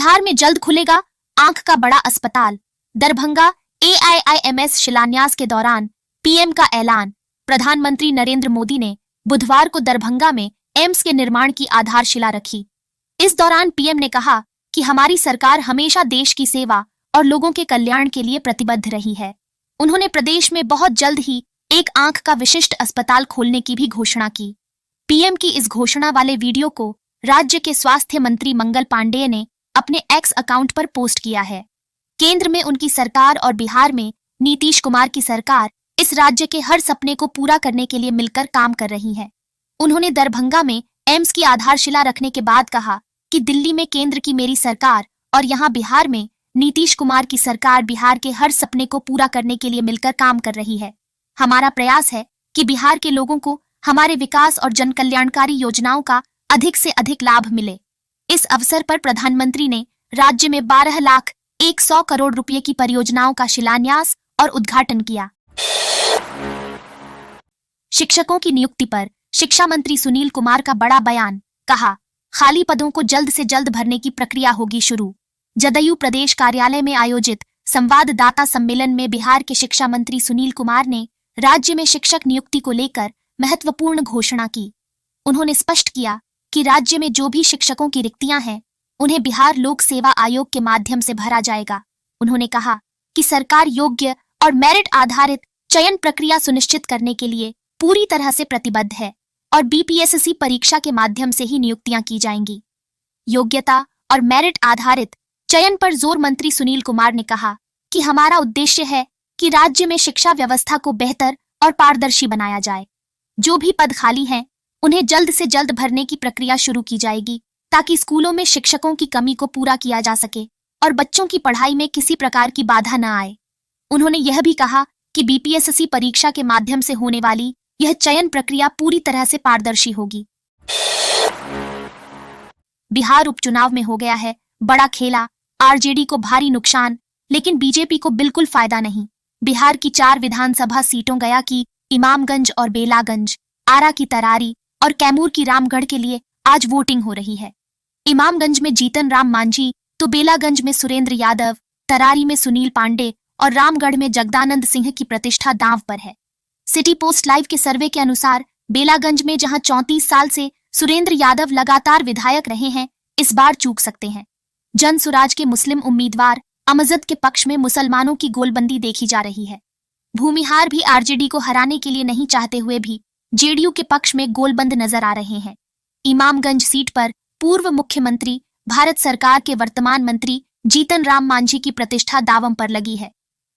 बिहार में जल्द खुलेगा आंख का बड़ा अस्पताल। दरभंगा AIIMS शिलान्यास के दौरान पीएम का ऐलान। प्रधानमंत्री नरेंद्र मोदी ने बुधवार को दरभंगा में एम्स के निर्माण की आधारशिला रखी। इस दौरान पीएम ने कहा कि हमारी सरकार हमेशा देश की सेवा और लोगों के कल्याण के लिए प्रतिबद्ध रही है। उन्होंने प्रदेश में बहुत जल्द ही एक आंख का विशिष्ट अस्पताल खोलने की भी घोषणा की। पीएम की इस घोषणा वाले वीडियो को राज्य के स्वास्थ्य मंत्री मंगल पांडेय ने अपने एक्स अकाउंट पर पोस्ट किया है। केंद्र में उनकी सरकार और बिहार में नीतीश कुमार की सरकार इस राज्य के हर सपने को पूरा करने के लिए मिलकर काम कर रही है। उन्होंने दरभंगा में एम्स की आधारशिला रखने के बाद कहा कि दिल्ली में केंद्र की मेरी सरकार और यहाँ बिहार में नीतीश कुमार की सरकार बिहार के हर सपने को पूरा करने के लिए मिलकर काम कर रही है। हमारा प्रयास है कि बिहार के लोगों को हमारे विकास और जन कल्याणकारी योजनाओं का अधिक से अधिक लाभ मिले। इस अवसर पर प्रधानमंत्री ने राज्य में 12,100 करोड़ रुपए की परियोजनाओं का शिलान्यास और उद्घाटन किया। शिक्षकों की नियुक्ति पर शिक्षा मंत्री सुनील कुमार का बड़ा बयान। कहा, खाली पदों को जल्द से जल्द भरने की प्रक्रिया होगी शुरू। जदयू प्रदेश कार्यालय में आयोजित संवाददाता सम्मेलन में बिहार के शिक्षा मंत्री सुनील कुमार ने राज्य में शिक्षक नियुक्ति को लेकर महत्वपूर्ण घोषणा की। उन्होंने स्पष्ट किया कि राज्य में जो भी शिक्षकों की रिक्तियां हैं, उन्हें बिहार लोक सेवा आयोग के माध्यम से भरा जाएगा। उन्होंने कहा कि सरकार योग्य और मेरिट आधारित चयन प्रक्रिया सुनिश्चित करने के लिए पूरी तरह से प्रतिबद्ध है और BPSC परीक्षा के माध्यम से ही नियुक्तियां की जाएंगी। योग्यता और मेरिट आधारित चयन पर जोर मंत्री सुनील कुमार ने कहा कि हमारा उद्देश्य है कि राज्य में शिक्षा व्यवस्था को बेहतर और पारदर्शी बनाया जाए। जो भी पद खाली हैं, उन्हें जल्द से जल्द भरने की प्रक्रिया शुरू की जाएगी ताकि स्कूलों में शिक्षकों की कमी को पूरा किया जा सके और बच्चों की पढ़ाई में किसी प्रकार की बाधा न आए। उन्होंने यह भी कहा कि BPSC परीक्षा के माध्यम से होने वाली यह चयन प्रक्रिया पूरी तरह से पारदर्शी होगी। बिहार उपचुनाव में हो गया है बड़ा खेला। RJD को भारी नुकसान, लेकिन BJP को बिल्कुल फायदा नहीं। बिहार की 4 विधानसभा सीटों गया की इमामगंज और बेलागंज, आरा की तरारी और कैमूर की रामगढ़ के लिए आज वोटिंग हो रही है। इमामगंज में जीतन राम मांझी तो बेलागंज में सुरेंद्र यादव, तरारी में सुनील पांडे और रामगढ़ में जगदानंद सिंह की प्रतिष्ठा दांव पर है। सिटी पोस्ट लाइव के सर्वे के अनुसार बेलागंज में जहां 34 साल से सुरेंद्र यादव लगातार विधायक रहे हैं, इस बार चूक सकते हैं। जन सुराज के मुस्लिम उम्मीदवार अमजद के पक्ष में मुसलमानों की गोलबंदी देखी जा रही है। भूमिहार भी RJD को हराने के लिए नहीं चाहते हुए भी JDU के पक्ष में गोलबंद नजर आ रहे हैं। इमामगंज सीट पर पूर्व मुख्यमंत्री भारत सरकार के वर्तमान मंत्री जीतन राम मांझी की प्रतिष्ठा दांव पर लगी है।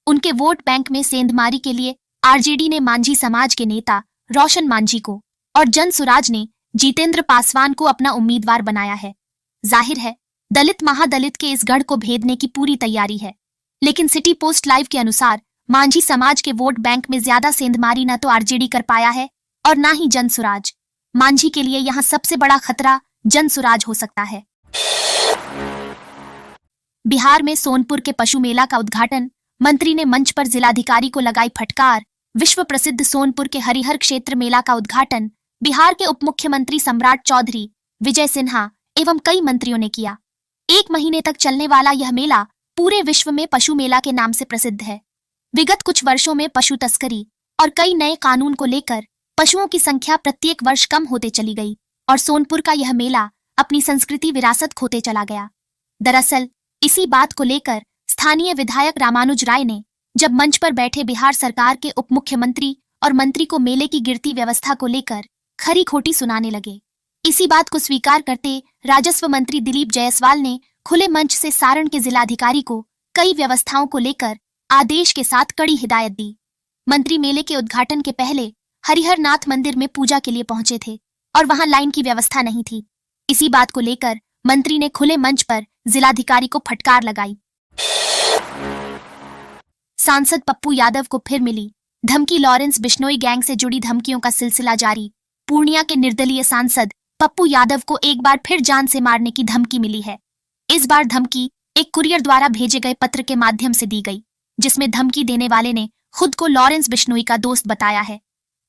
उनके वोट बैंक में सेंधमारी के लिए RJD ने मांझी समाज के नेता रोशन मांझी को और जन सुराज ने जितेंद्र पासवान को अपना उम्मीदवार बनाया है। जाहिर है दलित महादलित के इस गढ़ को भेदने की पूरी तैयारी है, लेकिन सिटी पोस्ट लाइव के अनुसार मांझी समाज के वोट बैंक में ज्यादा सेंधमारी न तो RJD कर पाया है और ना ही जन सुराज। मांझी के लिए यहां सबसे बड़ा खतरा जन सुराज हो सकता है। बिहार में सोनपुर के पशु मेला का उद्घाटन। मंत्री ने मंच पर जिलाधिकारी को लगाई फटकार। विश्व प्रसिद्ध सोनपुर के हरिहर क्षेत्र मेला का उद्घाटन बिहार के उप मुख्यमंत्री सम्राट चौधरी, विजय सिन्हा एवं कई मंत्रियों ने किया। 1 महीने तक चलने वाला यह मेला पूरे विश्व में पशु मेला के नाम से प्रसिद्ध है। विगत कुछ वर्षों में पशु तस्करी और कई नए कानून को लेकर पशुओं की संख्या प्रत्येक वर्ष कम होते चली गई और सोनपुर का यह मेला अपनी संस्कृति विरासत खोते चला गया। दरअसल इसी बात को लेकर स्थानीय विधायक रामानुज राय ने जब मंच पर बैठे बिहार सरकार के उप मुख्यमंत्री और मंत्री को मेले की गिरती व्यवस्था को लेकर खरी खोटी सुनाने लगे। इसी बात को स्वीकार करते राजस्व मंत्री दिलीप जायसवाल ने खुले मंच से सारण के जिलाधिकारी को कई व्यवस्थाओं को लेकर आदेश के साथ कड़ी हिदायत दी। मंत्री मेले के उद्घाटन के पहले हरिहर नाथ मंदिर में पूजा के लिए पहुंचे थे और वहां लाइन की व्यवस्था नहीं थी। इसी बात को लेकर मंत्री ने खुले मंच पर जिलाधिकारी को फटकार लगाई। सांसद पप्पू यादव को फिर मिली धमकी। लॉरेंस बिश्नोई गैंग से जुड़ी धमकियों का सिलसिला जारी। पूर्णिया के निर्दलीय सांसद पप्पू यादव को एक बार फिर जान से मारने की धमकी मिली है। इस बार धमकी एक कुरियर द्वारा भेजे गए पत्र के माध्यम से दी गई, जिसमें धमकी देने वाले ने खुद को लॉरेंस बिश्नोई का दोस्त बताया है।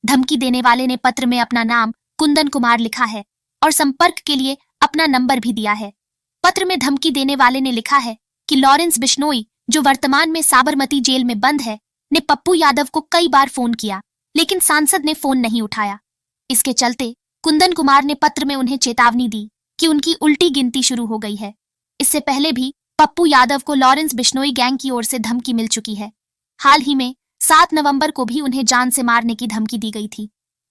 धमकी देने वाले ने पत्र में अपना नाम कुंदन कुमार लिखा है और संपर्क के लिए अपना नंबर भी दिया है। पत्र में धमकी देने वाले ने लिखा है कि लॉरेंस बिश्नोई, जो वर्तमान में साबरमती जेल में बंद है, ने पप्पू यादव को कई बार फोन किया, लेकिन सांसद ने फोन नहीं उठाया। इसके चलते कुंदन कुमार ने पत्र में उन्हें चेतावनी दी कि उनकी उल्टी गिनती शुरू हो गई है। इससे पहले भी पप्पू यादव को लॉरेंस बिश्नोई गैंग की ओर से धमकी मिल चुकी है। हाल ही में 7 नवंबर को भी उन्हें जान से मारने की धमकी दी गई थी।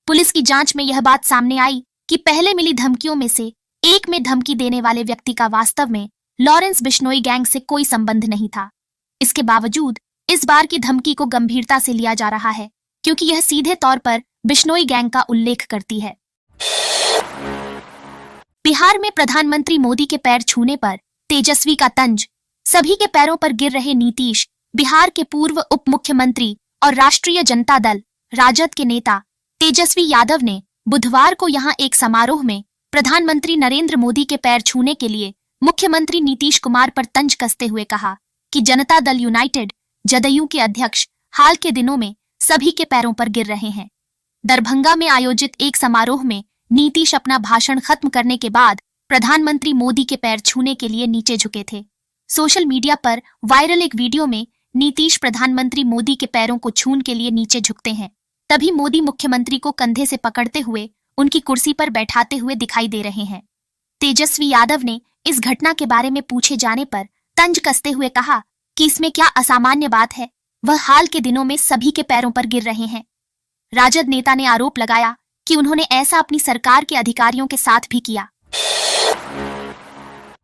पुलिस की जांच में यह बात सामने आई कि पहले मिली धमकियों में से एक में धमकी देने वाले व्यक्ति का वास्तव में लॉरेंस बिश्नोई गैंग से कोई संबंध नहीं था। इसके बावजूद इस बार की धमकी को गंभीरता से लिया जा रहा है, क्योंकि यह सीधे तौर पर बिश्नोई गैंग का उल्लेख करती है। बिहार में प्रधानमंत्री मोदी के पैर छूने पर तेजस्वी का तंज। सभी के पैरों पर गिर रहे नीतीश, बिहार के पूर्व उप मुख्यमंत्री और राष्ट्रीय जनता दल राजद के नेता तेजस्वी यादव ने बुधवार को यहां एक समारोह में प्रधानमंत्री नरेंद्र मोदी के पैर छूने के लिए मुख्यमंत्री नीतीश कुमार पर तंज कसते हुए कहा कि जनता दल यूनाइटेड जदयू के अध्यक्ष हाल के दिनों में सभी के पैरों पर गिर रहे हैं। दरभंगा में आयोजित एक समारोह में नीतीश अपना भाषण खत्म करने के बाद प्रधानमंत्री मोदी के पैर छूने के लिए नीचे झुके थे। सोशल मीडिया पर वायरल एक वीडियो में नीतीश प्रधानमंत्री मोदी के पैरों को छूने के लिए नीचे झुकते हैं। तभी मोदी मुख्यमंत्री को कंधे से पकड़ते हुए उनकी कुर्सी पर बैठाते हुए दिखाई दे रहे हैं। तेजस्वी यादव ने इस घटना के बारे में पूछे जाने पर तंज कसते हुए कहा कि इसमें क्या असामान्य बात है, वह हाल के दिनों में सभी के पैरों पर गिर रहे हैं। राजद नेता ने आरोप लगाया कि उन्होंने ऐसा अपनी सरकार के अधिकारियों के साथ भी किया।